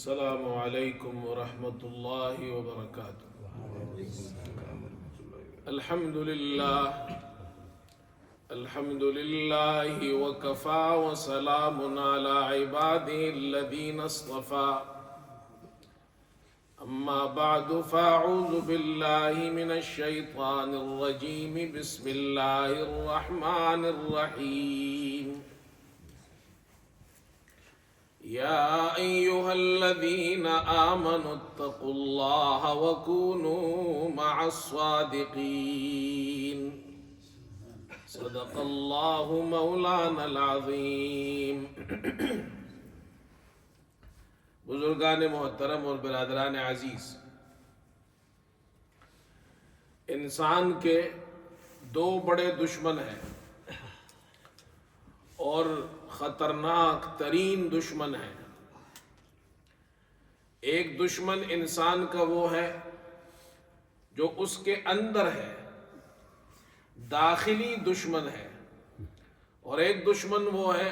السلام علیکم ورحمۃ اللہ وبرکاتہ۔ الحمد للہ وکفى وسلام علی عباده الذین اصطفى، اما بعد فاعوذ باللہ من الشیطان الرجیم، بسم اللہ الرحمن الرحیم۔ يا أيها الذين آمنوا اتقوا الله وكونوا مع الصادقين، صدق الله مولانا العظيم۔ بزرگان محترم اور برادران عزیز، انسان کے دو بڑے دشمن ہیں اور خطرناک ترین دشمن ہے۔ ایک دشمن انسان کا وہ ہے جو اس کے اندر ہے، داخلی دشمن ہے، اور ایک دشمن وہ ہے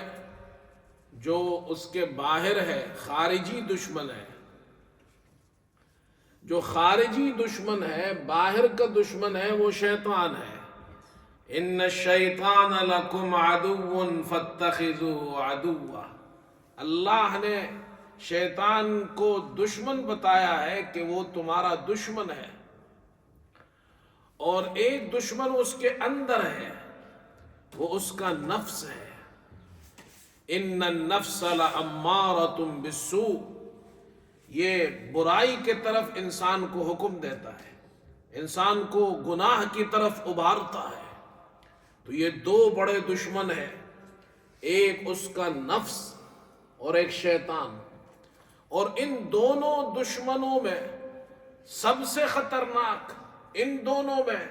جو اس کے باہر ہے، خارجی دشمن ہے۔ جو خارجی دشمن ہے، باہر کا دشمن ہے، وہ شیطان ہے۔ ان الشیطان لکم عدو فاتخذوه عدوا، اللہ نے شیطان کو دشمن بتایا ہے کہ وہ تمہارا دشمن ہے، اور ایک دشمن اس کے اندر ہے، وہ اس کا نفس ہے۔ ان النفس لامارۃ بالسوء، یہ برائی کے طرف انسان کو حکم دیتا ہے، انسان کو گناہ کی طرف ابھارتا ہے۔ تو یہ دو بڑے دشمن ہیں، ایک اس کا نفس اور ایک شیطان، اور ان دونوں دشمنوں میں سب سے خطرناک، ان دونوں میں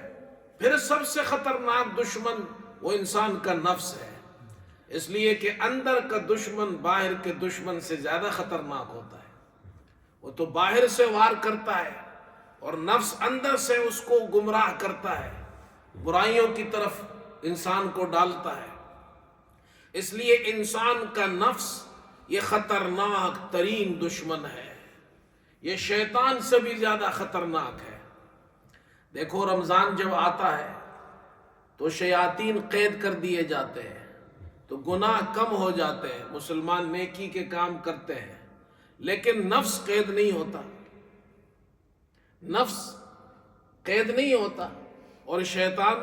پھر سب سے خطرناک دشمن وہ انسان کا نفس ہے، اس لیے کہ اندر کا دشمن باہر کے دشمن سے زیادہ خطرناک ہوتا ہے۔ وہ تو باہر سے وار کرتا ہے اور نفس اندر سے اس کو گمراہ کرتا ہے، برائیوں کی طرف انسان کو ڈالتا ہے۔ اس لیے انسان کا نفس یہ خطرناک ترین دشمن ہے، یہ شیطان سے بھی زیادہ خطرناک ہے۔ دیکھو، رمضان جب آتا ہے تو شیاطین قید کر دیے جاتے ہیں، تو گناہ کم ہو جاتے ہیں، مسلمان نیکی کے کام کرتے ہیں، لیکن نفس قید نہیں ہوتا، نفس قید نہیں ہوتا اور شیطان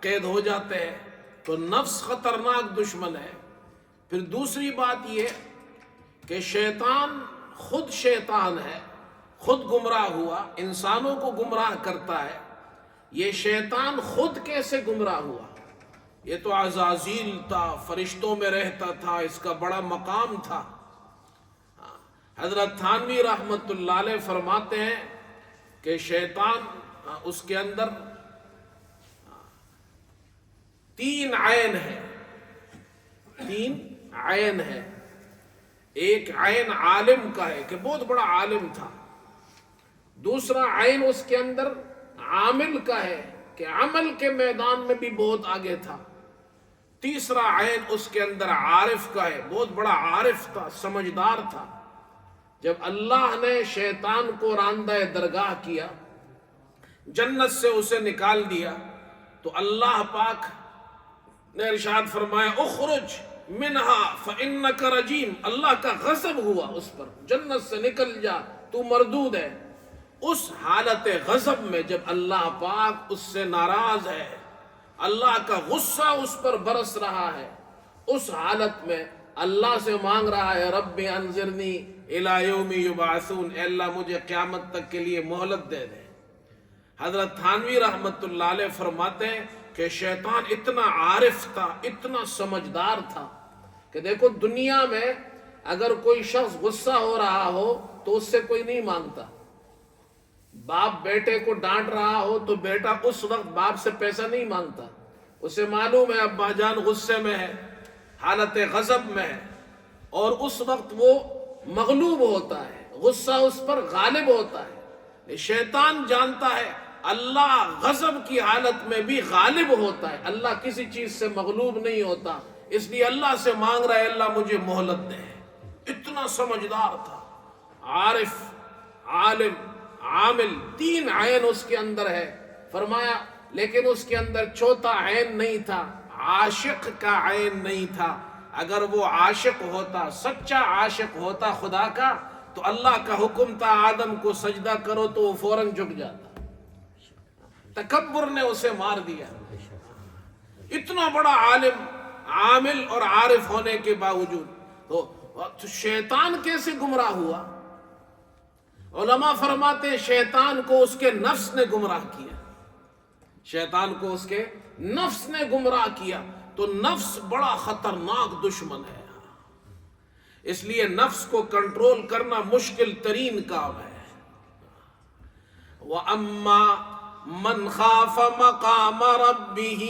قید ہو جاتے ہیں۔ تو نفس خطرناک دشمن ہے۔ پھر دوسری بات یہ کہ شیطان ہے، خود گمراہ ہوا، انسانوں کو گمراہ کرتا ہے۔ یہ شیطان خود کیسے گمراہ ہوا؟ یہ تو عزازیل تھا، فرشتوں میں رہتا تھا، اس کا بڑا مقام تھا۔ حضرت تھانوی رحمت اللہ علیہ فرماتے ہیں کہ شیطان اس کے اندر تین عین ہے۔ ایک عین عالم کا ہے کہ بہت بڑا عالم تھا، دوسرا عین اس کے اندر عامل کا ہے کہ عمل کے میدان میں بھی بہت آگے تھا، تیسرا عین اس کے اندر عارف کا ہے، بہت بڑا عارف تھا، سمجھدار تھا۔ جب اللہ نے شیطان کو راندہ درگاہ کیا، جنت سے اسے نکال دیا، تو اللہ پاک نے ارشاد فرمایا اخرج منہا فإنک رجیم، اللہ کا غضب ہوا اس پر، جنت سے نکل جا، تو مردود ہے۔ اس حالت غضب میں جب اللہ پاک اس سے ناراض ہے، اللہ کا غصہ اس پر برس رہا ہے، اس حالت میں اللہ سے مانگ رہا ہے رب انظرنی الی یوم یبعثون، اے اللہ مجھے قیامت تک کے لیے مہلت دے دے۔ حضرت تھانوی رحمت اللہ علیہ فرماتے ہیں کہ شیطان اتنا عارف تھا، اتنا سمجھدار تھا کہ دیکھو، دنیا میں اگر کوئی شخص غصہ ہو رہا ہو تو اس سے کوئی نہیں مانگتا۔ باپ بیٹے کو ڈانٹ رہا ہو تو بیٹا اس وقت باپ سے پیسہ نہیں مانگتا، اسے معلوم ہے ابا جان غصے میں ہے، حالت غضب میں ہے، اور اس وقت وہ مغلوب ہوتا ہے، غصہ اس پر غالب ہوتا ہے۔ شیطان جانتا ہے اللہ غضب کی حالت میں بھی غالب ہوتا ہے، اللہ کسی چیز سے مغلوب نہیں ہوتا، اس لیے اللہ سے مانگ رہا ہے اللہ مجھے مہلت دے۔ اتنا سمجھدار تھا، عارف، عالم، عامل، 3 عین اس کے اندر ہے۔ فرمایا لیکن اس کے اندر چوتھا عین نہیں تھا، عاشق کا عین نہیں تھا۔ اگر وہ عاشق ہوتا، سچا عاشق ہوتا خدا کا، تو اللہ کا حکم تھا آدم کو سجدہ کرو تو وہ فوراً جھک جاتا۔ تکبر نے اسے مار دیا۔ اتنا بڑا عالم، عامل اور عارف ہونے کے باوجود تو شیطان کیسے گمراہ ہوا؟ علماء فرماتے ہیں شیطان کو اس کے نفس نے گمراہ کیا، شیطان کو اس کے نفس نے گمراہ کیا۔ تو نفس بڑا خطرناک دشمن ہے، اس لیے نفس کو کنٹرول کرنا مشکل ترین کام ہے۔ وَأَمَّا مَنْ خَافَ مَقَامَ رَبِّهِ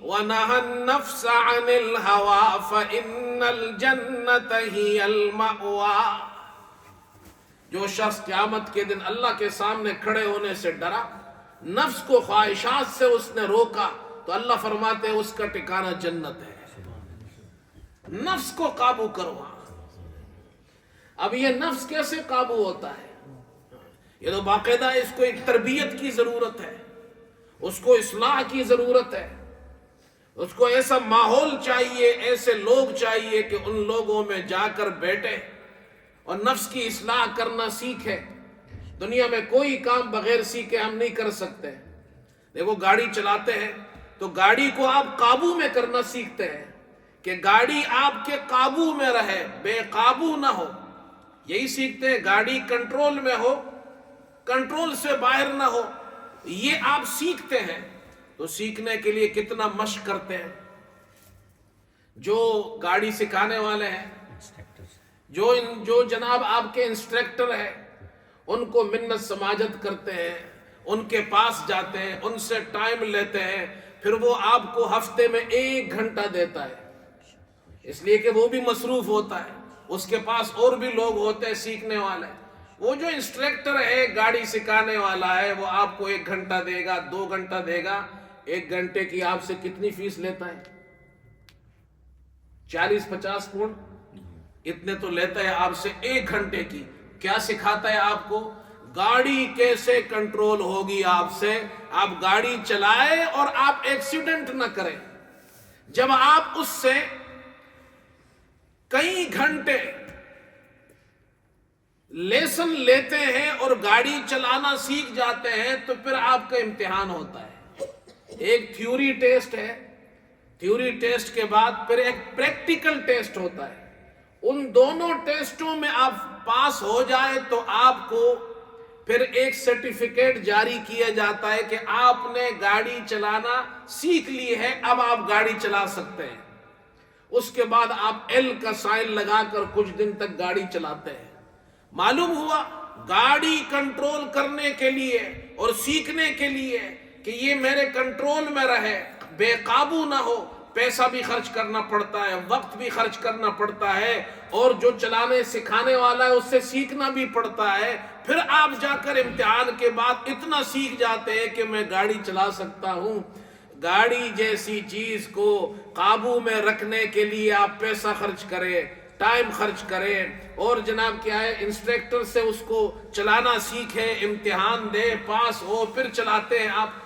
وَنَهَى النَّفْسَ عَنِ الْهَوَىٰ فَإِنَّ الْجَنَّةَ هِيَ الْمَأْوَىٰ۔ جو شخص قیامت کے دن اللہ کے سامنے کھڑے ہونے سے ڈرا، نفس کو خواہشات سے اس نے روکا، تو اللہ فرماتے ہیں اس کا ٹھکانہ جنت ہے۔ نفس کو قابو کرو۔ اب یہ نفس کیسے قابو ہوتا ہے؟ یہ تو باقاعدہ اس کو ایک تربیت کی ضرورت ہے، اس کو اصلاح کی ضرورت ہے، اس کو ایسا ماحول چاہیے، ایسے لوگ چاہیے کہ ان لوگوں میں جا کر بیٹھے اور نفس کی اصلاح کرنا سیکھے۔ دنیا میں کوئی کام بغیر سیکھے ہم نہیں کر سکتے۔ دیکھو گاڑی چلاتے ہیں تو گاڑی کو آپ قابو میں کرنا سیکھتے ہیں کہ گاڑی آپ کے قابو میں رہے، بے قابو نہ ہو، یہی سیکھتے ہیں۔ گاڑی کنٹرول میں ہو، کنٹرول سے باہر نہ ہو، یہ آپ سیکھتے ہیں۔ تو سیکھنے کے لیے کتنا مشق کرتے ہیں۔ جو گاڑی سکھانے والے ہیں، جو جناب آپ کے انسٹرکٹر ہیں، ان کو منت سماجت کرتے ہیں، ان کے پاس جاتے ہیں، ان سے ٹائم لیتے ہیں، پھر وہ آپ کو ہفتے میں 1 گھنٹہ دیتا ہے، اس لیے کہ وہ بھی مصروف ہوتا ہے، اس کے پاس اور بھی لوگ ہوتے ہیں سیکھنے والے۔ وہ جو انسٹرکٹر ہے، گاڑی سکھانے والا ہے، وہ آپ کو 1 گھنٹہ دے گا، 2 گھنٹہ دے گا۔ 1 گھنٹے کی آپ سے کتنی فیس لیتا ہے؟ 40-50 پونڈ، اتنے تو لیتا ہے آپ سے 1 گھنٹے کی۔ کیا سکھاتا ہے آپ کو؟ گاڑی کیسے کنٹرول ہوگی آپ سے، آپ گاڑی چلائے اور آپ ایکسیڈنٹ نہ کریں۔ جب آپ اس سے کئی گھنٹے لیسن لیتے ہیں اور گاڑی چلانا سیکھ جاتے ہیں، تو پھر آپ کا امتحان ہوتا ہے۔ ایک تھیوری ٹیسٹ ہے، تھیوری ٹیسٹ کے بعد پھر ایک پریکٹیکل ٹیسٹ ہوتا ہے۔ ان دونوں ٹیسٹوں میں آپ پاس ہو جائے تو آپ کو پھر ایک سرٹیفکیٹ جاری کیا جاتا ہے کہ آپ نے گاڑی چلانا سیکھ لی ہے، اب آپ گاڑی چلا سکتے ہیں۔ اس کے بعد آپ ایل کا سائن لگا کر کچھ دن تک گاڑی چلاتے ہیں۔ معلوم ہوا گاڑی کنٹرول کرنے کے لیے اور سیکھنے کے لیے کہ یہ میرے کنٹرول میں رہے، بے قابو نہ ہو، پیسہ بھی خرچ کرنا پڑتا ہے، وقت بھی خرچ کرنا پڑتا ہے، اور جو چلانے سکھانے والا ہے اس سے سیکھنا بھی پڑتا ہے۔ پھر آپ جا کر امتحان کے بعد اتنا سیکھ جاتے ہیں کہ میں گاڑی چلا سکتا ہوں۔ گاڑی جیسی چیز کو قابو میں رکھنے کے لیے آپ پیسہ خرچ کریں، ٹائم خرچ کریں، اور جناب کیا ہے، انسٹرکٹر سے اس کو چلانا سیکھیں، امتحان دے، پاس ہو، پھر چلاتے ہیں آپ۔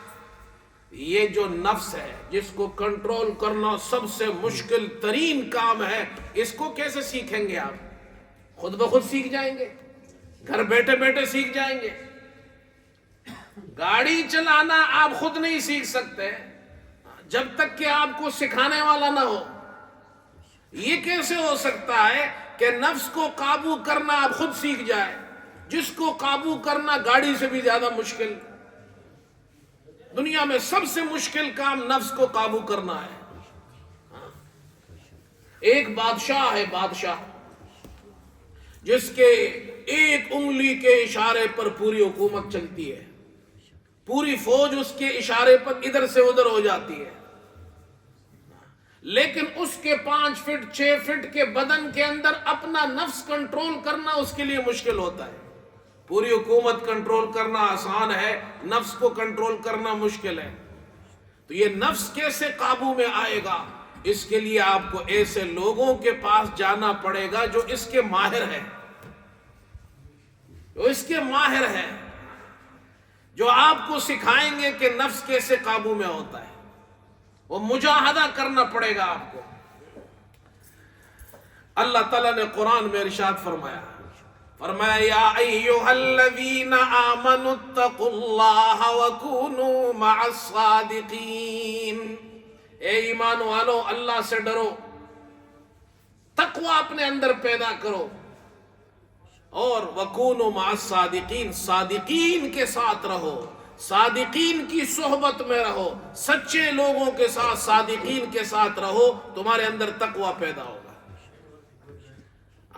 یہ جو نفس ہے جس کو کنٹرول کرنا سب سے مشکل ترین کام ہے، اس کو کیسے سیکھیں گے آپ؟ خود بخود سیکھ جائیں گے، گھر بیٹھے بیٹھے سیکھ جائیں گے۔ گاڑی چلانا آپ خود نہیں سیکھ سکتے جب تک کہ آپ کو سکھانے والا نہ ہو۔ یہ کیسے ہو سکتا ہے کہ نفس کو قابو کرنا آپ خود سیکھ جائے، جس کو قابو کرنا گاڑی سے بھی زیادہ مشکل؟ دنیا میں سب سے مشکل کام نفس کو قابو کرنا ہے۔ ایک بادشاہ ہے، بادشاہ جس کے ایک انگلی کے اشارے پر پوری حکومت چلتی ہے، پوری فوج اس کے اشارے پر ادھر سے ادھر ہو جاتی ہے، لیکن اس کے 5 فٹ 6 فٹ کے بدن کے اندر اپنا نفس کنٹرول کرنا اس کے لیے مشکل ہوتا ہے۔ پوری حکومت کنٹرول کرنا آسان ہے، نفس کو کنٹرول کرنا مشکل ہے۔ تو یہ نفس کیسے قابو میں آئے گا؟ اس کے لیے آپ کو ایسے لوگوں کے پاس جانا پڑے گا جو اس کے ماہر ہیں، وہ اس کے ماہر ہیں، جو آپ کو سکھائیں گے کہ نفس کیسے قابو میں ہوتا ہے. وہ مجاہدہ کرنا پڑے گا آپ کو. اللہ تعالیٰ نے قرآن میں ارشاد فرمایا یا ایھا الذین آمنوا اتقوا اللہ وکونوا مع الصادقین. اے ایمان والو، اللہ سے ڈرو، تقوی اپنے اندر پیدا کرو، اور وکونوا مع الصادقین، صادقین کے ساتھ رہو، صادقین کی صحبت میں رہو، سچے لوگوں کے ساتھ، صادقین کے ساتھ رہو، تمہارے اندر تقوی پیدا ہوگا.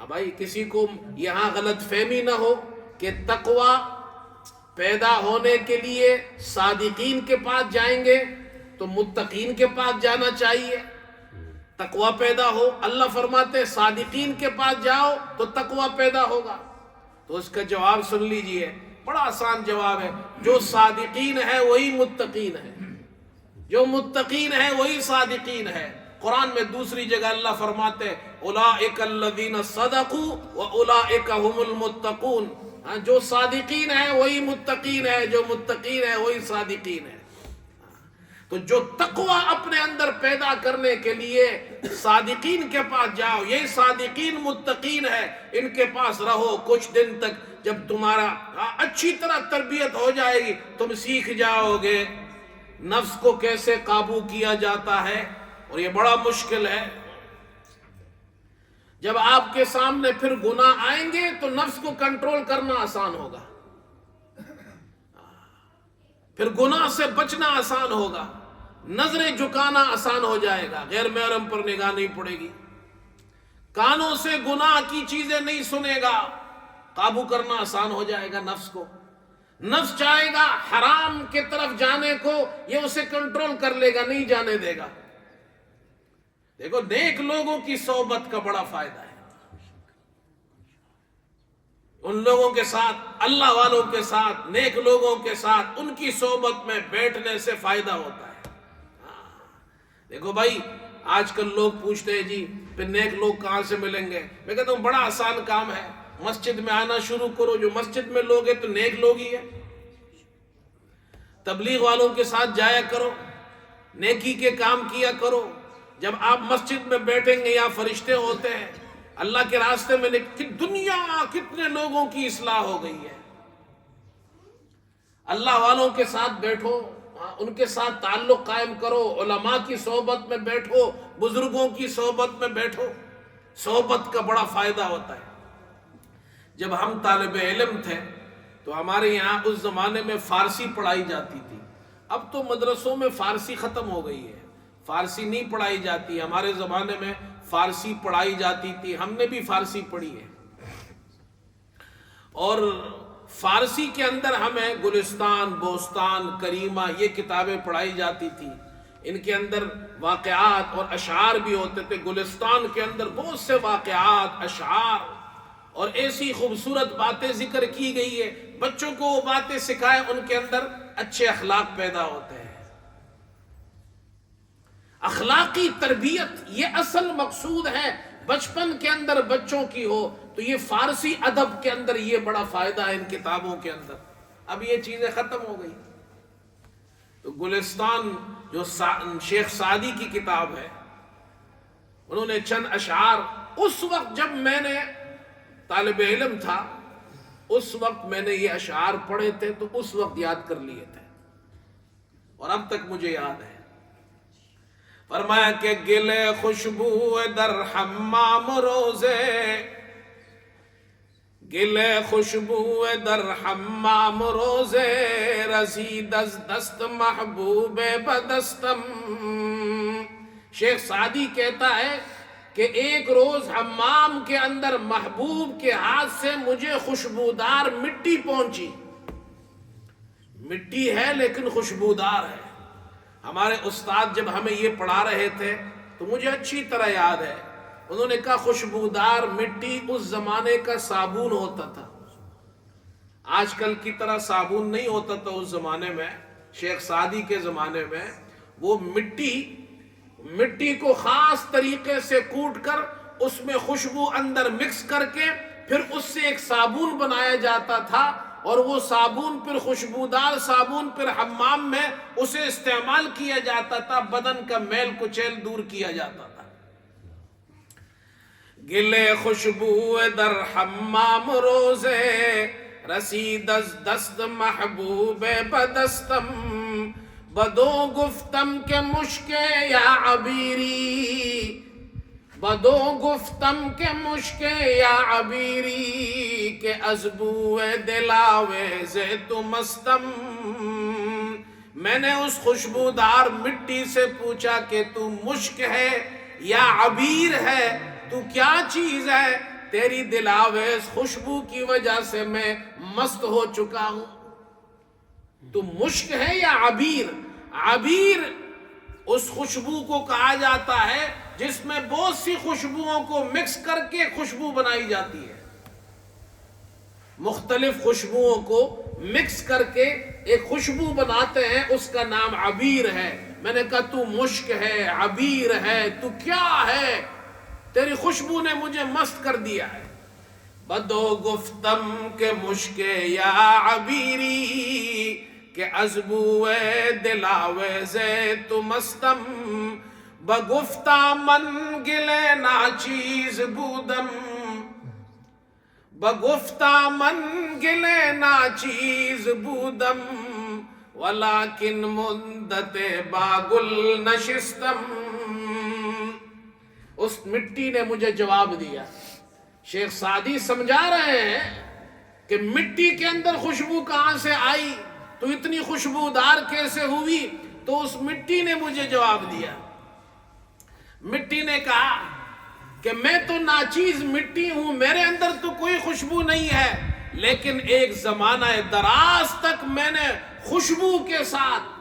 بھائی کسی کو یہاں غلط فہمی نہ ہو کہ تقوی پیدا ہونے کے لیے صادقین کے پاس جائیں گے تو متقین کے پاس جانا چاہیے. تقوی پیدا ہو، اللہ فرماتے صادقین کے پاس جاؤ تو تقوی پیدا ہوگا. تو اس کا جواب سن لیجئے، بڑا آسان جواب ہے. جو صادقین ہے وہی متقین ہے، جو متقین ہے وہی صادقین ہے. قرآن میں دوسری جگہ اللہ فرماتے اولئک الذین صدقوا واولئک هم المتقون. جو صادقین ہیں وہی متقین ہے، جو متقین ہے وہی صادقین ہے. تو جو تقوی اپنے اندر پیدا کرنے کے لیے صادقین کے پاس جاؤ، یہی صادقین متقین ہے، ان کے پاس رہو کچھ دن تک. جب تمہارا اچھی طرح تربیت ہو جائے گی، تم سیکھ جاؤ گے نفس کو کیسے قابو کیا جاتا ہے. اور یہ بڑا مشکل ہے. جب آپ کے سامنے پھر گناہ آئیں گے تو نفس کو کنٹرول کرنا آسان ہوگا، پھر گناہ سے بچنا آسان ہوگا، نظریں جھکانا آسان ہو جائے گا، غیر محرم پر نگاہ نہیں پڑے گی، کانوں سے گناہ کی چیزیں نہیں سنے گا، قابو کرنا آسان ہو جائے گا نفس کو. نفس چاہے گا حرام کے طرف جانے کو، یہ اسے کنٹرول کر لے گا، نہیں جانے دے گا. دیکھو نیک لوگوں کی صحبت کا بڑا فائدہ ہے. ان لوگوں کے ساتھ، اللہ والوں کے ساتھ، نیک لوگوں کے ساتھ، ان کی صحبت میں بیٹھنے سے فائدہ ہوتا ہے. دیکھو بھائی، آج کل لوگ پوچھتے ہیں جی پھر نیک لوگ کہاں سے ملیں گے؟ میں کہتا ہوں بڑا آسان کام ہے، مسجد میں آنا شروع کرو. جو مسجد میں لوگ ہیں تو نیک لوگ ہی ہیں. تبلیغ والوں کے ساتھ جایا کرو، نیکی کے کام کیا کرو. جب آپ مسجد میں بیٹھیں گے یا فرشتے ہوتے ہیں اللہ کے راستے میں، دنیا کتنے لوگوں کی اصلاح ہو گئی ہے. اللہ والوں کے ساتھ بیٹھو، ان کے ساتھ تعلق قائم کرو، علماء کی صحبت میں بیٹھو، بزرگوں کی صحبت میں بیٹھو. صحبت کا بڑا فائدہ ہوتا ہے. جب ہم طالب علم تھے تو ہمارے یہاں اس زمانے میں فارسی پڑھائی جاتی تھی. اب تو مدرسوں میں فارسی ختم ہو گئی ہے، فارسی نہیں پڑھائی جاتی. ہمارے زمانے میں فارسی پڑھائی جاتی تھی، ہم نے بھی فارسی پڑھی ہے. اور فارسی کے اندر ہمیں گلستان، بوستان، کریمہ یہ کتابیں پڑھائی جاتی تھی. ان کے اندر واقعات اور اشعار بھی ہوتے تھے. گلستان کے اندر بہت سے واقعات، اشعار اور ایسی خوبصورت باتیں ذکر کی گئی ہے. بچوں کو وہ باتیں سکھائیں، ان کے اندر اچھے اخلاق پیدا ہوتے ہیں. اخلاقی تربیت یہ اصل مقصود ہے، بچپن کے اندر بچوں کی ہو. تو یہ فارسی ادب کے اندر یہ بڑا فائدہ ہے ان کتابوں کے اندر. اب یہ چیزیں ختم ہو گئی. تو گلستان جو شیخ سعدی کی کتاب ہے، انہوں نے چند اشعار، اس وقت جب میں نے طالب علم تھا اس وقت میں نے یہ اشعار پڑھے تھے تو اس وقت یاد کر لیے تھے اور اب تک مجھے یاد ہے. فرمایا کہ گلے خوشبو در حمام روزے، گلے خوشبو در حمام روزے، رسید از دست محبوب بدستم. شیخ سعدی کہتا ہے کہ ایک روز حمام کے اندر محبوب کے ہاتھ سے مجھے خوشبودار مٹی پہنچی. مٹی ہے لیکن خوشبودار ہے. ہمارے استاد جب ہمیں یہ پڑھا رہے تھے تو مجھے اچھی طرح یاد ہے، انہوں نے کہا خوشبودار مٹی اس زمانے کا صابن ہوتا تھا. آج کل کی طرح صابن نہیں ہوتا تھا اس زمانے میں. شیخ سعدی کے زمانے میں وہ مٹی کو خاص طریقے سے کوٹ کر اس میں خوشبو اندر مکس کر کے پھر اس سے ایک صابن بنایا جاتا تھا، اور وہ صابن پھر خوشبودار صابن پھر حمام میں اسے استعمال کیا جاتا تھا، بدن کا میل کچیل دور کیا جاتا تھا۔ گلے خوشبو در حمام روزے، رسید از دست محبوب بدستم، بدو گفتم کے مشک یا عبیری، بدو گفتم کے مشک یا عبیری، کہ از بو دلاویز تو مستم۔ میں نے اس خوشبودار مٹی سے پوچھا کہ تو مشک ہے یا عبیر ہے، تو کیا چیز ہے؟ تیری دلاویز خوشبو کی وجہ سے میں مست ہو چکا ہوں۔ تو مشک ہے یا عبیر؟ عبیر اس خوشبو کو کہا جاتا ہے جس میں بہت سی خوشبوؤں کو مکس کر کے خوشبو بنائی جاتی ہے، مختلف خوشبوؤں کو مکس کر کے ایک خوشبو بناتے ہیں، اس کا نام عبیر ہے۔ میں نے کہا تو مشک ہے، عبیر ہے، تو کیا ہے؟ تیری خوشبو نے مجھے مست کر دیا ہے۔ بدو گفتم کے مشک یا عبیری، کہ از بو دلاویز تو مستم، بگفتا من گلے ناچیز بودم، بگفتا من گلے ناچیز بودم، ولیکن مدت باگل نشستم۔ اس مٹی نے مجھے جواب دیا۔ شیخ سعدی سمجھا رہے ہیں کہ مٹی کے اندر خوشبو کہاں سے آئی، تو اتنی خوشبودار کیسے ہوئی؟ تو اس مٹی نے مجھے جواب دیا۔ مٹی نے کہا کہ میں تو ناچیز مٹی ہوں، میرے اندر تو کوئی خوشبو نہیں ہے، لیکن ایک زمانہ دراز تک میں نے خوشبو کے ساتھ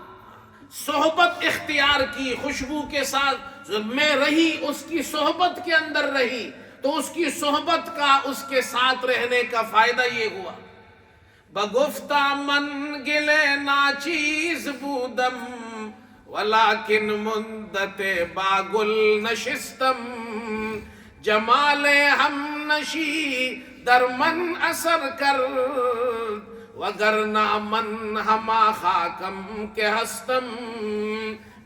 صحبت اختیار کی، خوشبو کے ساتھ میں رہی، اس کی صحبت کے اندر رہی، تو اس کی صحبت کا، اس کے ساتھ رہنے کا فائدہ یہ ہوا۔ بگفتہ من گلے ناچیز بودم، ولیکن مدت باگل نشستم، جمال ہم نشی در من اثر کر، وگرنہ من ہما خاکم کے ہستم۔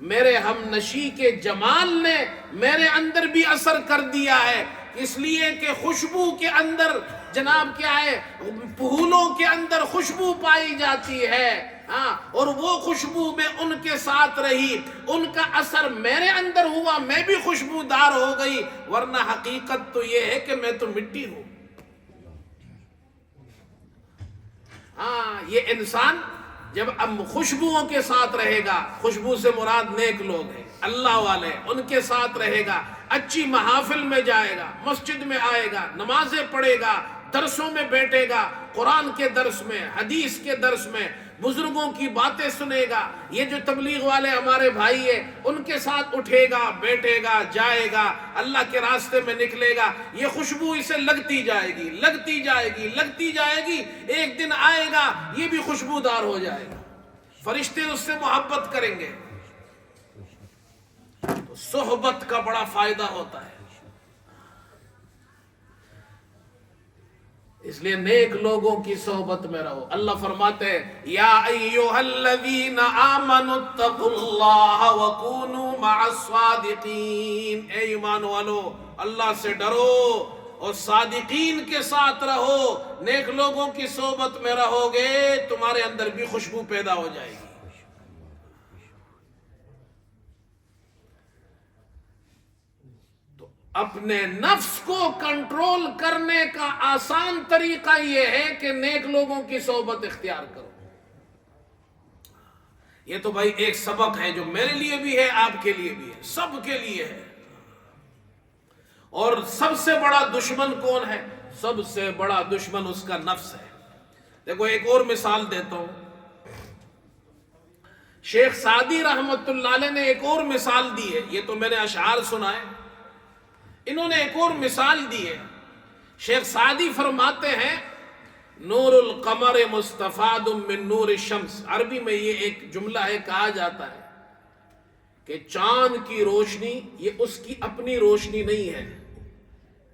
میرے ہم نشی کے جمال نے میرے اندر بھی اثر کر دیا ہے، اس لیے کہ خوشبو کے اندر جناب کیا ہے، پھولوں کے اندر خوشبو پائی جاتی ہے، ہاں، اور وہ خوشبو میں ان کے ساتھ رہی، ان کا اثر میرے اندر ہوا، میں بھی خوشبودار ہو گئی، ورنہ حقیقت تو یہ ہے کہ میں تو مٹی ہوں۔ ہاں، یہ انسان جب اب خوشبوؤں کے ساتھ رہے گا، خوشبو سے مراد نیک لوگ ہیں، اللہ والے، ان کے ساتھ رہے گا، اچھی محافل میں جائے گا، مسجد میں آئے گا، نمازیں پڑھے گا، درسوں میں بیٹھے گا، قرآن کے درس میں، حدیث کے درس میں، بزرگوں کی باتیں سنے گا، یہ جو تبلیغ والے ہمارے بھائی ہیں ان کے ساتھ اٹھے گا، بیٹھے گا، جائے گا، اللہ کے راستے میں نکلے گا، یہ خوشبو اسے لگتی جائے گی، لگتی جائے گی، لگتی جائے گی، ایک دن آئے گا یہ بھی خوشبودار ہو جائے گا، فرشتے اس سے محبت کریں گے۔ تو صحبت کا بڑا فائدہ ہوتا ہے، اس لیے نیک لوگوں کی صحبت میں رہو۔ اللہ فرماتے ہیں یا ایھا الذین آمنوا اتقوا اللہ وکونوا مع الصادقین، اے ایمان والو اللہ سے ڈرو اور صادقین کے ساتھ رہو، نیک لوگوں کی صحبت میں رہو گے تمہارے اندر بھی خوشبو پیدا ہو جائے گی۔ اپنے نفس کو کنٹرول کرنے کا آسان طریقہ یہ ہے کہ نیک لوگوں کی صحبت اختیار کرو۔ یہ تو بھائی ایک سبق ہے جو میرے لیے بھی ہے، آپ کے لیے بھی ہے، سب کے لیے ہے۔ اور سب سے بڑا دشمن کون ہے؟ سب سے بڑا دشمن اس کا نفس ہے۔ دیکھو ایک اور مثال دیتا ہوں، شیخ سعدی رحمت اللہ علیہ نے ایک اور مثال دی ہے، یہ تو میں نے اشعار سنائے، انہوں نے ایک اور مثال دی ہے۔ شیخ سعدی فرماتے ہیں نور القمر مستفاد من نور الشمس، عربی میں یہ ایک جملہ ہے، کہا جاتا ہے کہ چاند کی روشنی یہ اس کی اپنی روشنی نہیں ہے،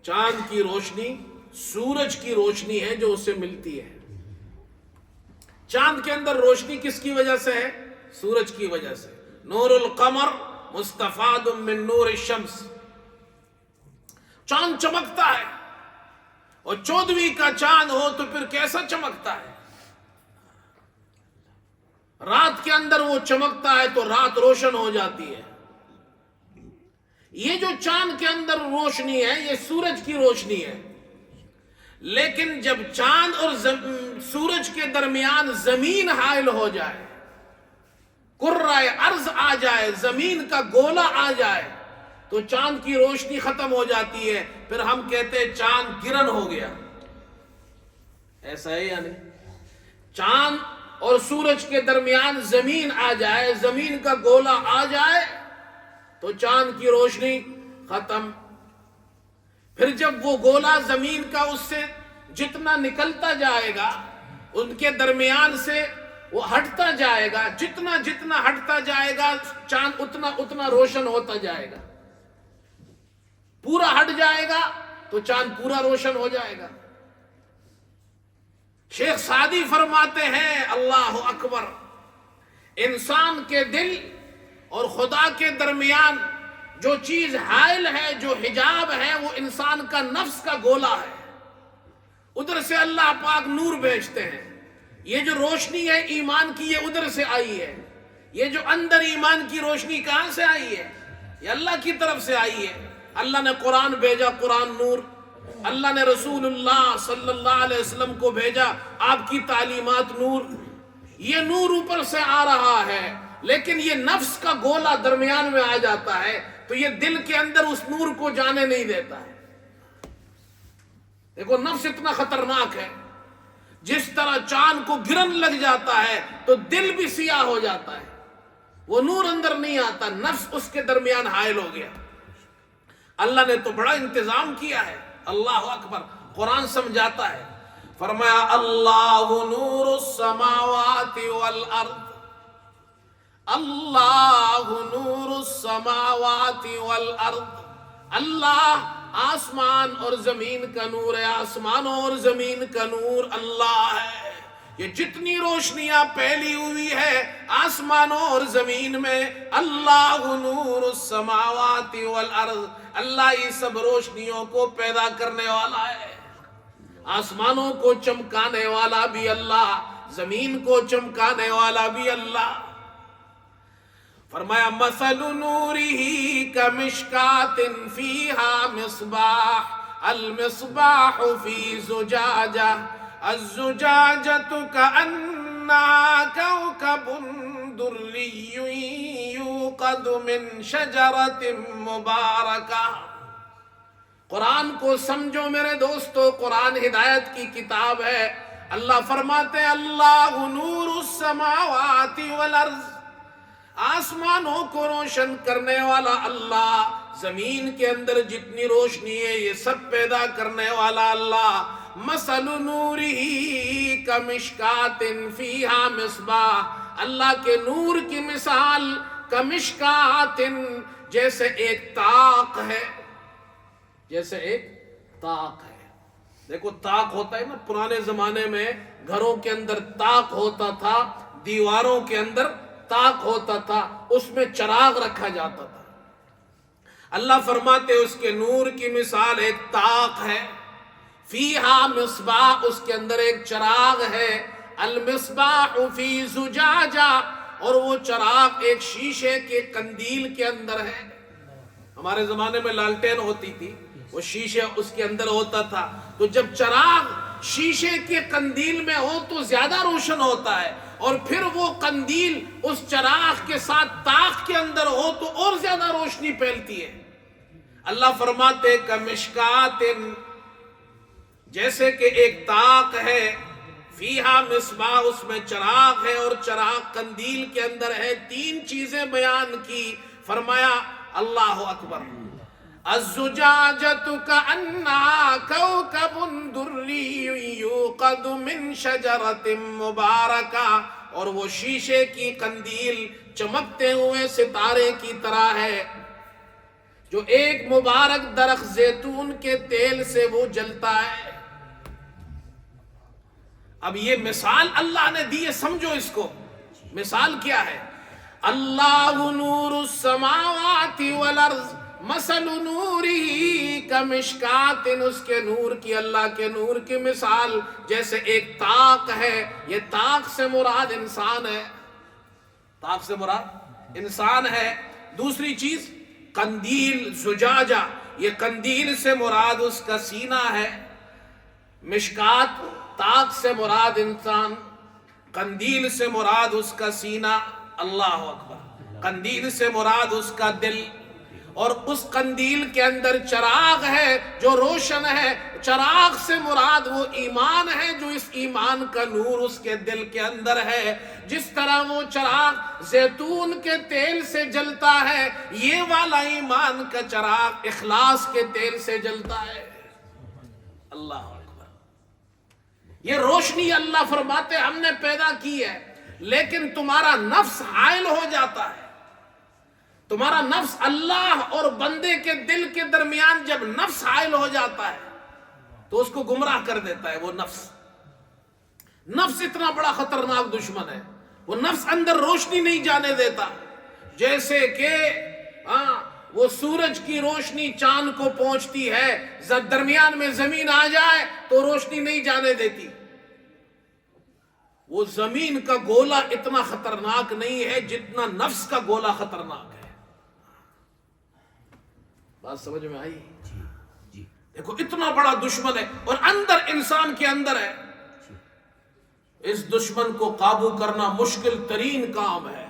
چاند کی روشنی سورج کی روشنی ہے جو اسے ملتی ہے۔ چاند کے اندر روشنی کس کی وجہ سے ہے؟ سورج کی وجہ سے۔ نور القمر مستفاد من نور الشمس، چاند چمکتا ہے، اور 14ویں کا چاند ہو تو پھر کیسا چمکتا ہے؟ رات کے اندر وہ چمکتا ہے تو رات روشن ہو جاتی ہے۔ یہ جو چاند کے اندر روشنی ہے یہ سورج کی روشنی ہے، لیکن جب چاند اور سورج کے درمیان زمین حائل ہو جائے، کرۂ ارض آ جائے، زمین کا گولا آ جائے، تو چاند کی روشنی ختم ہو جاتی ہے، پھر ہم کہتے ہیں چاند گرہن ہو گیا۔ ایسا ہے یا نہیں؟ چاند اور سورج کے درمیان زمین آ جائے، زمین کا گولا آ جائے تو چاند کی روشنی ختم۔ پھر جب وہ گولا زمین کا اس سے جتنا نکلتا جائے گا، ان کے درمیان سے وہ ہٹتا جائے گا، جتنا جتنا ہٹتا جائے گا چاند اتنا اتنا روشن ہوتا جائے گا۔ پورا ہٹ جائے گا تو چاند پورا روشن ہو جائے گا۔ شیخ سعدی فرماتے ہیں اللہ اکبر، انسان کے دل اور خدا کے درمیان جو چیز حائل ہے، جو حجاب ہے، وہ انسان کا نفس کا گولا ہے۔ ادھر سے اللہ پاک نور بھیجتے ہیں۔ یہ جو روشنی ہے ایمان کی، یہ ادھر سے آئی ہے۔ یہ جو اندر ایمان کی روشنی کہاں سے آئی ہے؟ یہ اللہ کی طرف سے آئی ہے۔ اللہ نے قرآن بھیجا، قرآن نور۔ اللہ نے رسول اللہ صلی اللہ علیہ وسلم کو بھیجا، آپ کی تعلیمات نور۔ یہ نور اوپر سے آ رہا ہے، لیکن یہ نفس کا گولا درمیان میں آ جاتا ہے تو یہ دل کے اندر اس نور کو جانے نہیں دیتا ہے۔ دیکھو نفس اتنا خطرناک ہے، جس طرح چاند کو گرہن لگ جاتا ہے تو دل بھی سیاہ ہو جاتا ہے، وہ نور اندر نہیں آتا، نفس اس کے درمیان حائل ہو گیا۔ اللہ نے تو بڑا انتظام کیا ہے، اللہ اکبر۔ قرآن سمجھاتا ہے، فرمایا اللہ نور السماوات والارض، اللہ نور السماوات والارض، اللہ آسمان اور زمین کا نور ہے، آسمانوں اور زمین کا نور اللہ ہے۔ یہ جتنی روشنیاں پھیلی ہوئی ہے آسمانوں اور زمین میں، اللہ نور السماوات والارض، اللہ یہ سب روشنیوں کو پیدا کرنے والا ہے۔ آسمانوں کو چمکانے والا بھی اللہ، زمین کو چمکانے والا بھی اللہ۔ فرمایا مثل نورہ کمشکاۃ فیہا مصباح، المصباح فی زجاجہ، الزجاجۃ کأنہا کوکب دری یوقد من شجرۃ مبارکہ۔ قرآن کو سمجھو میرے دوستو، قرآن ہدایت کی کتاب ہے۔ اللہ فرماتے ہیں اللہ نور السماوات والارض، آسمانوں کو روشن کرنے والا اللہ، زمین کے اندر جتنی روشنی ہے یہ سب پیدا کرنے والا اللہ۔ مثل نورہ کمشکاۃ فیہا مصباح، اللہ کے نور کی مثال کمشکاۃ، جیسے ایک طاق ہے، جیسے ایک طاق ہے۔ دیکھو طاق ہوتا ہے نا، پرانے زمانے میں گھروں کے اندر طاق ہوتا تھا، دیواروں کے اندر طاق ہوتا تھا، اس میں چراغ رکھا جاتا تھا۔ اللہ فرماتے اس کے نور کی مثال ایک طاق ہے، فیہا مصباح، اس کے اندر ایک چراغ ہے، المصباح فی زجاجہ، اور وہ چراغ ایک شیشے کے قندیل کے اندر ہے۔ ہمارے زمانے میں لالٹین ہوتی تھی، وہ شیشے اس کے اندر ہوتا تھا، تو جب چراغ شیشے کے قندیل میں ہو تو زیادہ روشن ہوتا ہے، اور پھر وہ قندیل اس چراغ کے ساتھ طاق کے اندر ہو تو اور زیادہ روشنی پھیلتی ہے۔ اللہ فرماتے کمشکاۃ، جیسے کہ ایک طاق ہے، فیہا مصباح، اس میں چراغ ہے، اور چراغ قندیل کے اندر ہے۔ تین چیزیں بیان کی، فرمایا اللہ اکبر، الزجاجۃ کأنہا کوکب دری یوقد من شجرۃ مبارکہ، اور وہ شیشے کی قندیل چمکتے ہوئے ستارے کی طرح ہے، جو ایک مبارک درخت زیتون کے تیل سے وہ جلتا ہے۔ اب یہ مثال اللہ نے دی ہے، سمجھو اس کو. مثال کیا ہے؟ اللہ نور السماوات والارض مثل نورہ کمشکات، اس کے نور کی، اللہ کے نور کی مثال جیسے ایک طاق ہے. یہ طاق سے مراد انسان ہے، طاق سے مراد انسان ہے. دوسری چیز قندیل زجاجہ، یہ قندیل سے مراد اس کا سینہ ہے. مشکات، طاق سے مراد انسان، قندیل سے مراد اس کا سینہ. اللہ اکبر. قندیل سے مراد اس کا دل، اور اس قندیل کے اندر چراغ ہے جو روشن ہے. چراغ سے مراد وہ ایمان ہے جو اس ایمان کا نور اس کے دل کے اندر ہے. جس طرح وہ چراغ زیتون کے تیل سے جلتا ہے، یہ والا ایمان کا چراغ اخلاص کے تیل سے جلتا ہے. اللہ اکبر. یہ روشنی اللہ فرماتے ہم نے پیدا کی ہے، لیکن تمہارا نفس حائل ہو جاتا ہے. تمہارا نفس اللہ اور بندے کے دل کے درمیان جب نفس حائل ہو جاتا ہے تو اس کو گمراہ کر دیتا ہے. وہ نفس اتنا بڑا خطرناک دشمن ہے. وہ نفس اندر روشنی نہیں جانے دیتا. جیسے کہ وہ سورج کی روشنی چاند کو پہنچتی ہے، درمیان میں زمین آ جائے تو روشنی نہیں جانے دیتی. وہ زمین کا گولا اتنا خطرناک نہیں ہے جتنا نفس کا گولا خطرناک ہے. بات سمجھ میں آئی؟ دیکھو اتنا بڑا دشمن ہے اور اندر انسان کے اندر ہے. اس دشمن کو قابو کرنا مشکل ترین کام ہے،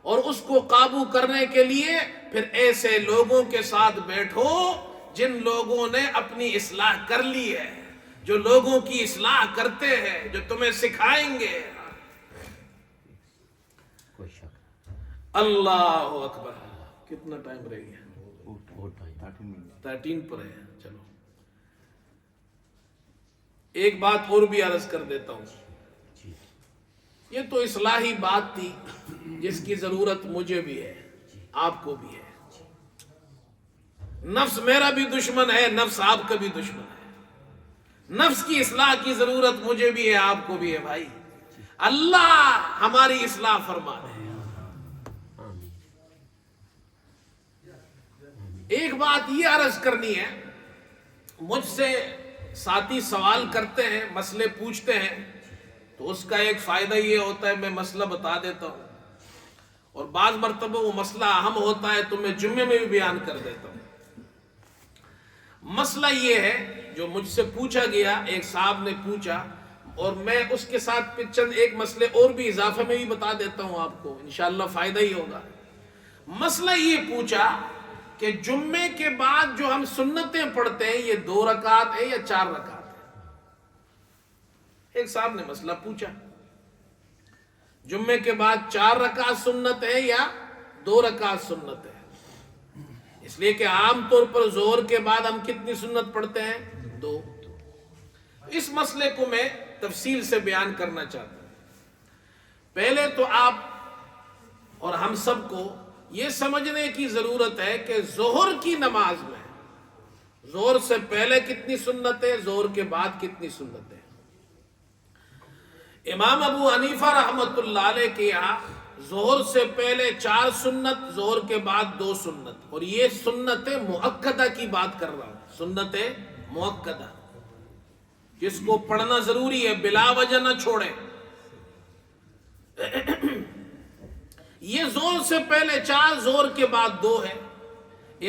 اور اس کو قابو کرنے کے لیے پھر ایسے لوگوں کے ساتھ بیٹھو جن لوگوں نے اپنی اصلاح کر لی ہے، جو لوگوں کی اصلاح کرتے ہیں، جو تمہیں سکھائیں گے. اللہ اکبر. کتنا ٹائم رہ گیا؟ 13 پر ہے. چلو ایک بات اور بھی عرض کر دیتا ہوں. یہ تو اصلاحی بات تھی جس کی ضرورت مجھے بھی ہے، آپ کو بھی ہے. نفس میرا بھی دشمن ہے، نفس آپ کا بھی دشمن ہے. نفس کی اصلاح کی ضرورت مجھے بھی ہے، آپ کو بھی ہے بھائی. اللہ ہماری اصلاح فرما دے. ایک بات یہ عرض کرنی ہے، مجھ سے ساتھی سوال کرتے ہیں، مسئلے پوچھتے ہیں، تو اس کا ایک فائدہ یہ ہوتا ہے میں مسئلہ بتا دیتا ہوں، اور بعض مرتبہ وہ مسئلہ اہم ہوتا ہے تو میں جمعے میں بھی بیان کر دیتا ہوں. مسئلہ یہ ہے جو مجھ سے پوچھا گیا، ایک صاحب نے پوچھا، اور میں اس کے ساتھ پھر چند ایک مسئلے اور بھی اضافے میں بھی بتا دیتا ہوں آپ کو، انشاءاللہ فائدہ ہی ہوگا. مسئلہ یہ پوچھا کہ جمعے کے بعد جو ہم سنتیں پڑھتے ہیں یہ 2 رکعت ہے یا 4 رکعت ہے. ایک صاحب نے مسئلہ پوچھا، جمعے کے بعد 4 رکعت سنت ہے یا 2 رکعت سنت ہے. اس لیے کہ عام طور پر ظہر کے بعد ہم کتنی سنت پڑھتے ہیں؟ 2. اس مسئلے کو میں تفصیل سے بیان کرنا چاہتا ہوں. پہلے تو آپ اور ہم سب کو یہ سمجھنے کی ضرورت ہے کہ ظہر کی نماز میں ظہر سے پہلے کتنی سنتیں، ظہر کے بعد کتنی سنتیں. امام ابو حنیفہ رحمۃ اللہ علیہ کے یہاں ظہر سے پہلے 4 سنت، ظہر کے بعد 2 سنت. اور یہ سنت مؤکدہ کی بات کر رہا ہوں، سنت مؤکدہ جس کو پڑھنا ضروری ہے، بلا وجہ نہ چھوڑے. یہ ظہر سے پہلے 4، ظہر کے بعد 2 ہے.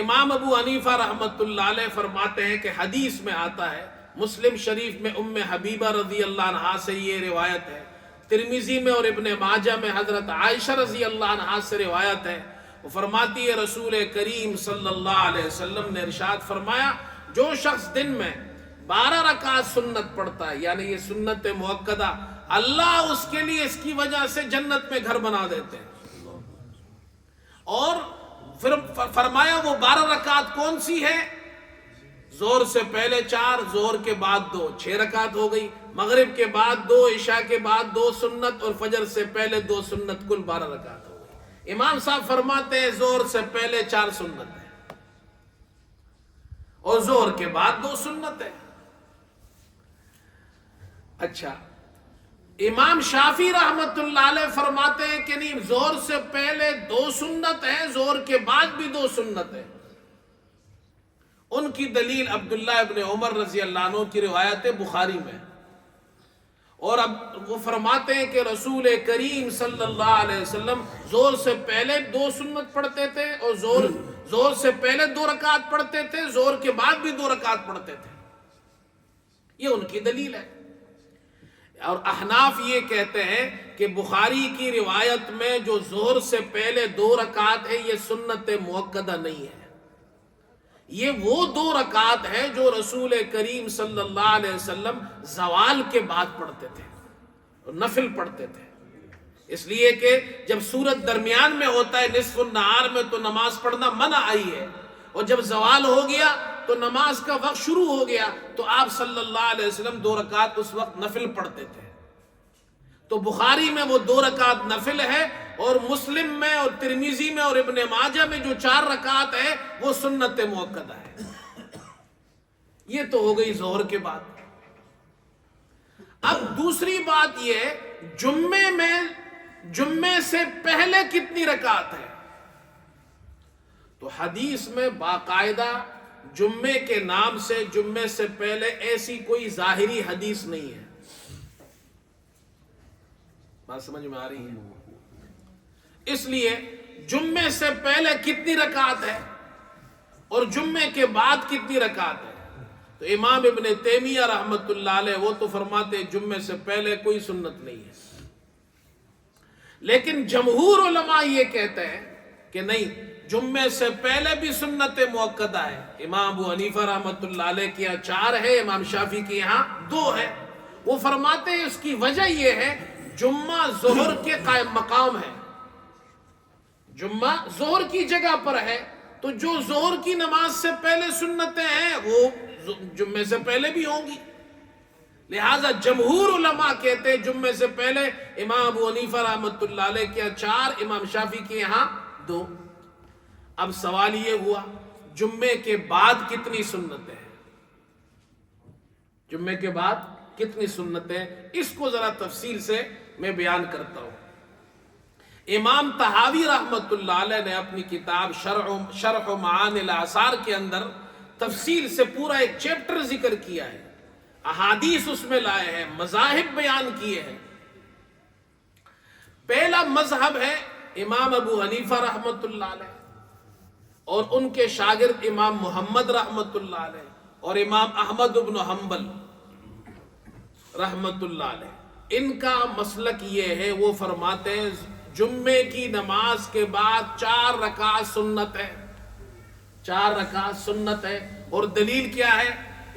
امام ابو حنیفہ رحمۃ اللہ علیہ فرماتے ہیں کہ حدیث میں آتا ہے، مسلم شریف میں ام حبیبہ رضی اللہ عنہا سے یہ روایت ہے، ترمذی میں اور ابن ماجہ میں حضرت عائشہ رضی اللہ عنہا سے روایت ہے. وہ فرماتی ہے رسول کریم صلی اللہ علیہ وسلم نے ارشاد فرمایا، جو شخص دن میں 12 رکعت سنت پڑھتا ہے، یعنی یہ سنت مؤکدہ، اللہ اس کے لیے اس کی وجہ سے جنت میں گھر بنا دیتے ہیں. اور پھر فرمایا وہ 12 رکعت کون سی ہے؟ ظہر سے پہلے 4، ظہر کے بعد 2، 6 رکعت ہو گئی. مغرب کے بعد 2، عشاء کے بعد 2 سنت، اور فجر سے پہلے 2 سنت، کل 12 رکعت ہو گئی. امام صاحب فرماتے ہیں ظہر سے پہلے 4 سنت ہے اور ظہر کے بعد 2 سنت ہے. اچھا، امام شافی رحمت اللہ علیہ فرماتے ہیں کہ نہیں، زہر سے پہلے 2 سنت ہے، زہر کے بعد بھی 2 سنت ہے۔ ان کی دلیل عبداللہ ابن عمر رضی اللہ عنہ کی روایت بخاری میں، اور اب وہ فرماتے ہیں کہ رسول کریم صلی اللہ علیہ وسلم زہر سے پہلے 2 سنت پڑھتے تھے، اور زہر سے پہلے 2 رکعت پڑھتے تھے، زہر کے بعد بھی 2 رکعت پڑھتے تھے۔ یہ ان کی دلیل ہے۔ اور احناف یہ کہتے ہیں کہ بخاری کی روایت میں جو زہر سے پہلے 2 رکعت ہے، یہ سنت مؤکدہ نہیں ہے، یہ وہ 2 رکعت ہے جو رسول کریم صلی اللہ علیہ وسلم زوال کے بعد پڑھتے تھے اور نفل پڑھتے تھے۔ اس لیے کہ جب سورج درمیان میں ہوتا ہے نصف النہار میں تو نماز پڑھنا منع آئی ہے، اور جب زوال ہو گیا تو نماز کا وقت شروع ہو گیا، تو آپ صلی اللہ علیہ وسلم 2 رکعت اس وقت نفل پڑھتے تھے۔ تو بخاری میں وہ 2 رکعت نفل ہے، اور مسلم میں اور ترمذی میں اور ابن ماجہ میں جو 4 رکعت ہے وہ سنت مؤکدہ ہے۔ یہ تو ہو گئی ظہر کے بعد۔ اب دوسری بات یہ، جمعے سے پہلے کتنی رکعت ہے؟ تو حدیث میں باقاعدہ جمعے کے نام سے جمعے سے پہلے ایسی کوئی ظاہری حدیث نہیں ہے۔ بات سمجھ میں آ رہی ہے؟ اس لیے جمعے سے پہلے کتنی رکعت ہے اور جمعے کے بعد کتنی رکعت ہے؟ تو امام ابن تیمیہ رحمت اللہ علیہ وہ تو فرماتے جمعے سے پہلے کوئی سنت نہیں ہے، لیکن جمہور علماء یہ کہتے ہیں کہ نہیں، جمعے سے پہلے بھی سنت مؤکدہ ہے۔ امام ابو حنیفہ رحمت اللہ علیہ کے یہاں 4 ہے، امام شافعی کے یہاں 2 ہے۔ وہ فرماتے ہیں اس کی وجہ یہ ہے، جمعہ ظہر کے قائم مقام ہے، جمعہ ظہر کی جگہ پر ہے، تو جو ظہر کی نماز سے پہلے سنتیں ہیں وہ جمعے سے پہلے بھی ہوں گی۔ لہٰذا جمہور علماء کہتے ہیں جمعے سے پہلے امام ابو حنیفہ رحمت اللہ علیہ کے یہاں 4، امام شافعی کے یہاں 2۔ اب سوال یہ ہوا، جمعے کے بعد کتنی سنتیں ہیں؟ جمعے کے بعد کتنی سنتیں؟ اس کو ذرا تفصیل سے میں بیان کرتا ہوں۔ امام طحاوی رحمت اللہ علیہ نے اپنی کتاب شرح معانی الاثار کے اندر تفصیل سے پورا ایک چیپٹر ذکر کیا ہے، احادیث اس میں لائے ہیں، مذاہب بیان کیے ہیں۔ پہلا مذہب ہے امام ابو حنیفہ رحمت اللہ علیہ، اور ان کے شاگرد امام محمد رحمت اللہ علیہ اور امام احمد بن حنبل رحمت اللہ علیہ۔ ان کا مسلک یہ ہے، وہ فرماتے ہیں جمعے کی نماز کے بعد 4 رکعت سنت ہے، 4 رکعت سنت ہے۔ اور دلیل کیا ہے؟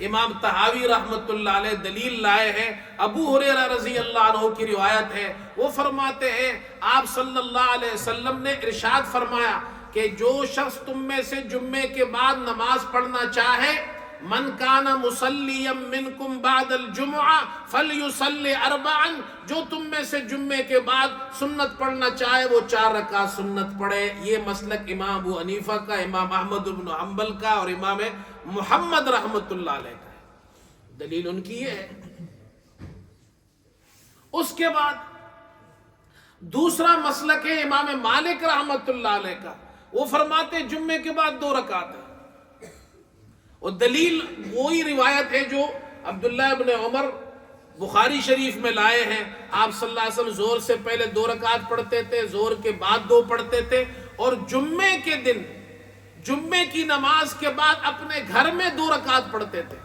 امام طحاوی رحمت اللہ علیہ دلیل لائے ہیں، ابو ہریرہ رضی اللہ عنہ کی روایت ہے، وہ فرماتے ہیں آپ صلی اللہ علیہ وسلم نے ارشاد فرمایا کہ جو شخص تم میں سے جمعے کے بعد نماز پڑھنا چاہے، من کان مصلیا منکم بعد الجمعہ فلیصلی 4، جو تم میں سے جمعے کے بعد سنت پڑھنا چاہے وہ 4 رکعت سنت پڑھے۔ یہ مسلک امام ابو حنیفہ کا، امام احمد بن حنبل کا اور امام محمد رحمت اللہ علیہ کا ہے۔ دلیل ان کی یہ ہے۔ اس کے بعد دوسرا مسلک ہے امام مالک رحمت اللہ علیہ کا، وہ فرماتے جمعے کے بعد 2 رکعت ہے، اور دلیل وہی روایت ہے جو عبداللہ ابن عمر بخاری شریف میں لائے ہیں۔ آپ صلی اللہ علیہ وسلم ظہر سے پہلے 2 رکعت پڑھتے تھے، ظہر کے بعد 2 پڑھتے تھے، اور جمعے کے دن جمعے کی نماز کے بعد اپنے گھر میں 2 رکعت پڑھتے تھے۔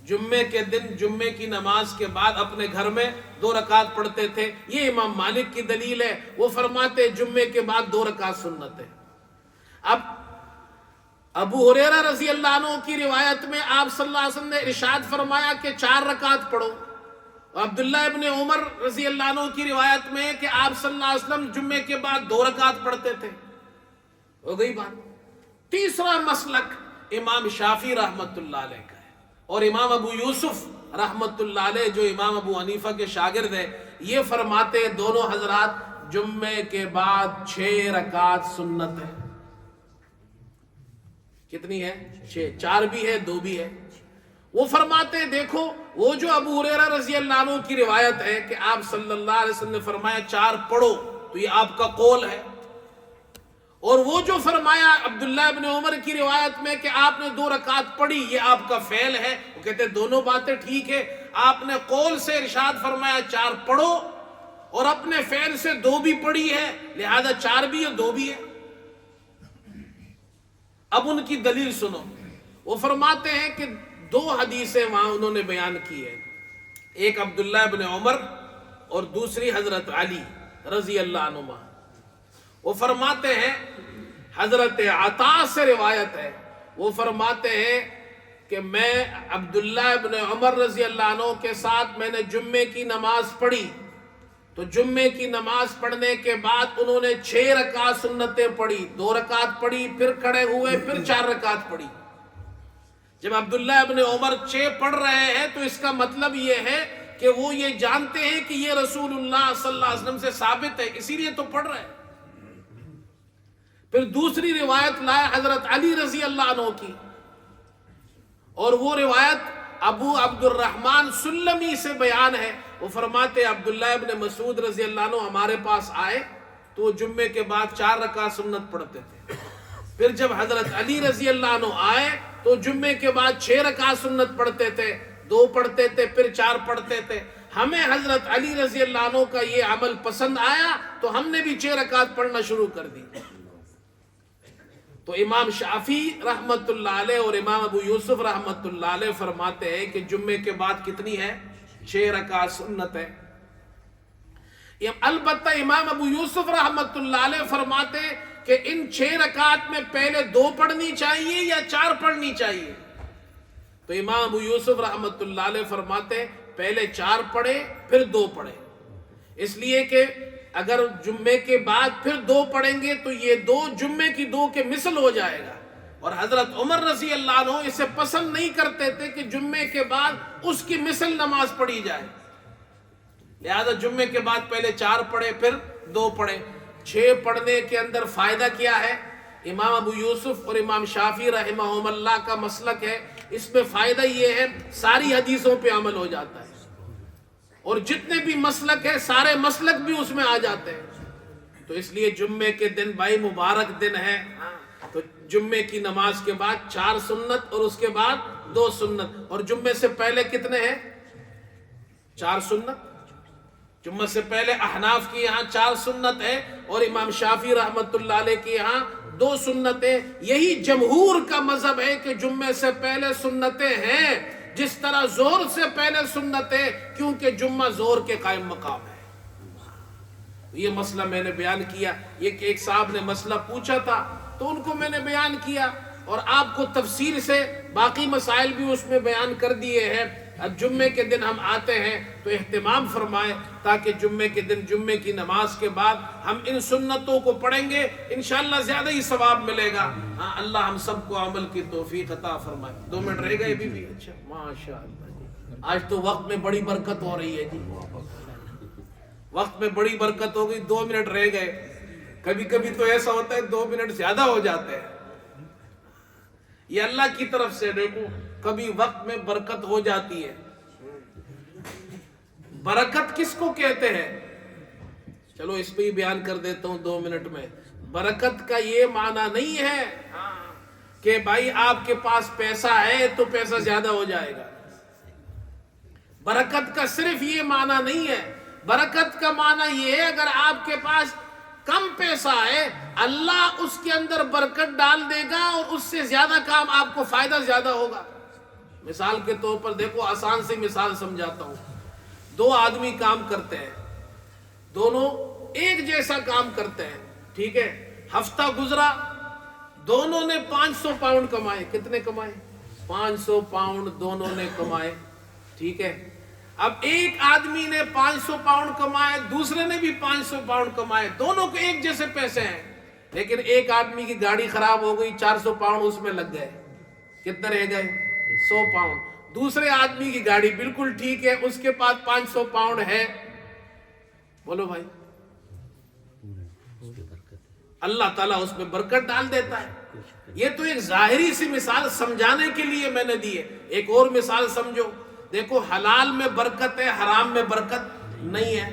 جمعے کے دن جمعے کی نماز کے بعد اپنے گھر میں 2 رکعت پڑھتے تھے۔ یہ امام مالک کی دلیل ہے، وہ فرماتے جمعے کے بعد 2 رکعت سنت ہے۔ اب ابو ہریرہ رضی اللہ عنہ کی روایت میں آپ صلی اللہ علیہ وسلم نے ارشاد فرمایا کہ 4 رکعت پڑھو، اور عبداللہ ابن عمر رضی اللہ عنہ کی روایت میں کہ آپ صلی اللہ علیہ وسلم جمعے کے بعد 2 رکعت پڑھتے تھے۔ ہو گئی بات۔ تیسرا مسلک امام شافعی رحمت اللہ علیہ کا ہے، اور امام ابو یوسف رحمت اللہ علیہ جو امام ابو حنیفہ کے شاگرد ہیں، یہ فرماتے ہیں دونوں حضرات جمعے کے بعد 6 رکعت سنت ہے۔ کتنی ہے؟ 6، 4 بھی ہے 2 بھی ہے۔ وہ فرماتے ہیں دیکھو وہ جو ابو ہریرہ رضی اللہ عنہ کی روایت ہے کہ آپ صلی اللہ علیہ وسلم نے فرمایا 4 پڑھو، تو یہ آپ کا قول ہے. اور وہ جو فرمایا عبداللہ ابن عمر کی روایت میں کہ آپ نے 2 رکعت پڑھی، یہ آپ کا فعل ہے. وہ کہتے ہیں دونوں باتیں ٹھیک ہے. آپ نے قول سے ارشاد فرمایا 4 پڑھو، اور اپنے فعل سے 2 بھی پڑھی ہے، لہذا 4 بھی ہے 2 بھی ہے. اب ان کی دلیل سنو. وہ فرماتے ہیں کہ 2 حدیثیں وہاں انہوں نے بیان کی ہے، ایک عبداللہ ابن عمر اور دوسری حضرت علی رضی اللہ عنہما. وہ فرماتے ہیں، حضرت عطا سے روایت ہے، وہ فرماتے ہیں کہ میں عبداللہ ابن عمر رضی اللہ عنہ کے ساتھ میں نے جمعے کی نماز پڑھی، تو جمعے کی نماز پڑھنے کے بعد انہوں نے 6 رکعت سنتیں پڑھی، 2 رکعت پڑھی، پھر کھڑے ہوئے، پھر 4 رکعت پڑھی. جب عبداللہ ابن عمر 6 پڑھ رہے ہیں تو اس کا مطلب یہ ہے کہ وہ یہ جانتے ہیں کہ یہ رسول اللہ صلی اللہ علیہ وسلم سے ثابت ہے، اسی لیے تو پڑھ رہے ہیں. پھر دوسری روایت لائے حضرت علی رضی اللہ عنہ کی، اور وہ روایت ابو عبد الرحمن سلمی سے بیان ہے. وہ فرماتے عبداللہ ابن مسعود رضی اللہ عنہ ہمارے پاس آئے تو وہ جمعے کے بعد 4 رکعت سنت پڑھتے تھے. پھر جب حضرت علی رضی اللہ عنہ آئے تو جمعے کے بعد 6 رکعت سنت پڑھتے تھے، 2 پڑھتے تھے، پھر 4 پڑھتے تھے. ہمیں حضرت علی رضی اللہ عنہ کا یہ عمل پسند آیا تو ہم نے بھی 6 رکعت پڑھنا شروع کر دی. تو امام شافعی رحمت اللہ علیہ اور امام ابو یوسف رحمت اللہ علیہ فرماتے ہیں کہ جمعے کے بعد کتنی ہے؟ 6 رکعت سنت ہے. البتہ امام ابو یوسف رحمت اللہ علیہ فرماتے ہیں کہ ان 6 رکعت میں پہلے 2 پڑھنی چاہیے یا 4 پڑھنی چاہیے. تو امام ابو یوسف رحمت اللہ علیہ فرماتے ہیں پہلے 4 پڑھے پھر 2 پڑھے، اس لیے کہ اگر جمعے کے بعد پھر 2 پڑھیں گے تو یہ 2 جمعے کی 2 کے مثل ہو جائے گا. اور حضرت عمر رضی اللہ عنہ اسے پسند نہیں کرتے تھے کہ جمعے کے بعد اس کی مثل نماز پڑھی جائے، لہذا جمعے کے بعد پہلے 4 پڑھے پھر 2 پڑھے. 6 پڑھنے کے اندر فائدہ کیا ہے؟ امام ابو یوسف اور امام شافعی رحمہم اللہ کا مسلک ہے، اس میں فائدہ یہ ہے ساری حدیثوں پہ عمل ہو جاتا ہے، اور جتنے بھی مسلک ہیں سارے مسلک بھی اس میں آ جاتے ہیں. تو اس لیے جمعے کے دن بھائی مبارک دن ہے، تو جمعے کی نماز کے بعد 4 سنت اور اس کے بعد 2 سنت. اور جمعے سے پہلے کتنے ہیں؟ 4 سنت. جمعہ سے پہلے احناف کی یہاں 4 سنت ہے اور امام شافعی رحمت اللہ علیہ کی یہاں 2 سنتیں. یہی جمہور کا مذہب ہے کہ جمعے سے پہلے سنتیں ہیں، جس طرح ظہر سے پہلے سنتیں، کیونکہ جمعہ ظہر کے قائم مقام ہے. یہ مسئلہ میں نے بیان کیا. یہ کہ ایک صاحب نے مسئلہ پوچھا تھا تو ان کو میں نے بیان کیا، اور آپ کو تفصیل سے باقی مسائل بھی اس میں بیان کر دیے ہیں. اب جمعے کے دن ہم آتے ہیں تو اہتمام فرمائیں تاکہ جمعے کے دن جمعے کی نماز کے بعد ہم ان سنتوں کو پڑھیں گے، انشاءاللہ زیادہ ہی ثواب ملے گا. ہاں اللہ ہم سب کو عمل کی توفیق عطا فرمائے. 2 منٹ رہ گئے بھی. اچھا ماشاءاللہ جی، آج تو وقت میں بڑی برکت ہو رہی ہے جی، وقت میں بڑی برکت ہو گئی. 2 منٹ رہ گئے. کبھی کبھی تو ایسا ہوتا ہے 2 منٹ زیادہ ہو جاتے ہیں. یہ اللہ کی طرف سے دیکھو، کبھی وقت میں برکت ہو جاتی ہے. برکت کس کو کہتے ہیں؟ چلو اس پہ ہی بیان کر دیتا ہوں 2 منٹ میں. برکت کا یہ معنی نہیں ہے کہ بھائی آپ کے پاس پیسہ ہے تو پیسہ زیادہ ہو جائے گا. برکت کا صرف یہ معنی نہیں ہے. برکت کا معنی یہ ہے اگر آپ کے پاس کم پیسہ ہے، اللہ اس کے اندر برکت ڈال دے گا اور اس سے زیادہ کام آپ کو فائدہ زیادہ ہوگا. مثال کے طور پر دیکھو، آسان سی مثال سمجھاتا ہوں. 2 آدمی کام کرتے ہیں، دونوں ایک جیسا کام کرتے ہیں، ٹھیک ہے. ہفتہ گزرا، دونوں نے 500 پاؤنڈ کمائے. کتنے کمائے؟ 500 پاؤنڈ دونوں نے کمائے، ٹھیک ہے. اب ایک آدمی نے 500 پاؤنڈ کمائے، دوسرے نے بھی 500 پاؤنڈ کمائے، دونوں کو ایک جیسے پیسے ہیں، لیکن ایک آدمی کی گاڑی خراب ہو گئی، 400 پاؤنڈ اس میں لگ گئے. کتنے رہ گئے؟ 100 پاؤنڈ. دوسرے آدمی کی گاڑی بالکل ٹھیک ہے، اس کے پاس 500 پاؤنڈ ہے. بولو بھائی، اللہ تعالیٰ اس میں برکت ڈال دیتا ہے. یہ تو ایک ظاہری سی مثال سمجھانے کے لیے میں نے دی ہے. ایک اور مثال سمجھو. دیکھو حلال میں برکت ہے، حرام میں برکت نہیں ہے۔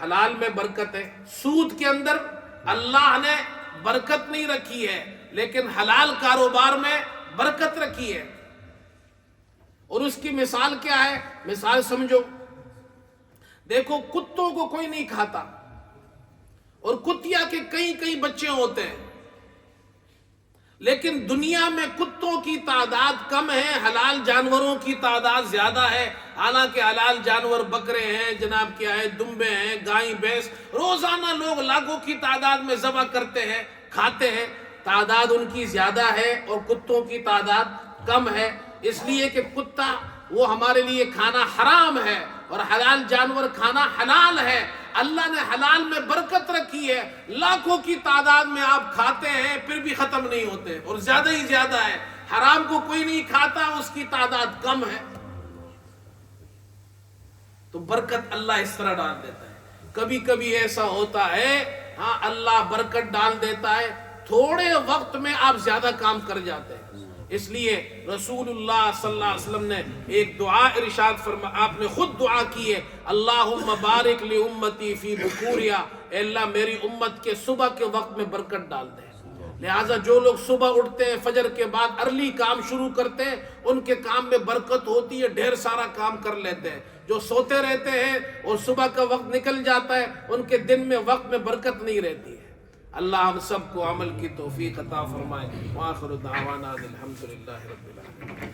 حلال میں برکت ہے، سود کے اندر اللہ نے برکت نہیں رکھی ہے، لیکن حلال کاروبار میں برکت رکھی ہے۔ اور اس کی مثال کیا ہے؟ مثال سمجھو، دیکھو کتوں کو کوئی نہیں کھاتا، اور کتیا کے کئی بچے ہوتے ہیں، لیکن دنیا میں کتوں کی تعداد کم ہے، حلال جانوروں کی تعداد زیادہ ہے۔ حالانکہ حلال جانور بکرے ہیں، جناب کیا ہے، دمبے ہیں، گائیں بھینس، روزانہ لوگ لاکھوں کی تعداد میں ذبح کرتے ہیں، کھاتے ہیں، تعداد ان کی زیادہ ہے اور کتوں کی تعداد کم ہے، اس لیے کہ کتا وہ ہمارے لیے کھانا حرام ہے اور حلال جانور کھانا حلال ہے۔ اللہ نے حلال میں برکت رکھی ہے، لاکھوں کی تعداد میں آپ کھاتے ہیں پھر بھی ختم نہیں ہوتے اور زیادہ ہی زیادہ ہے۔ حرام کو کوئی نہیں کھاتا، اس کی تعداد کم ہے۔ تو برکت اللہ اس طرح ڈال دیتا ہے۔ کبھی کبھی ایسا ہوتا ہے، ہاں اللہ برکت ڈال دیتا ہے، تھوڑے وقت میں آپ زیادہ کام کر جاتے ہیں۔ اس لیے رسول اللہ صلی اللہ علیہ وسلم نے ایک دعا ارشاد فرما، آپ نے خود دعا کی ہے، اللہم بارک لامتی فی بکوریا، اے اللہ میری امت کے صبح کے وقت میں برکت ڈال دے۔ لہٰذا جو لوگ صبح اٹھتے ہیں، فجر کے بعد ارلی کام شروع کرتے ہیں، ان کے کام میں برکت ہوتی ہے، ڈھیر سارا کام کر لیتے ہیں۔ جو سوتے رہتے ہیں اور صبح کا وقت نکل جاتا ہے، ان کے دن میں وقت میں برکت نہیں رہتی ہے۔ اللہ ہم سب کو عمل کی توفیق عطا فرمائے۔ وآخر دعوانا الحمدللہ رب العالمین۔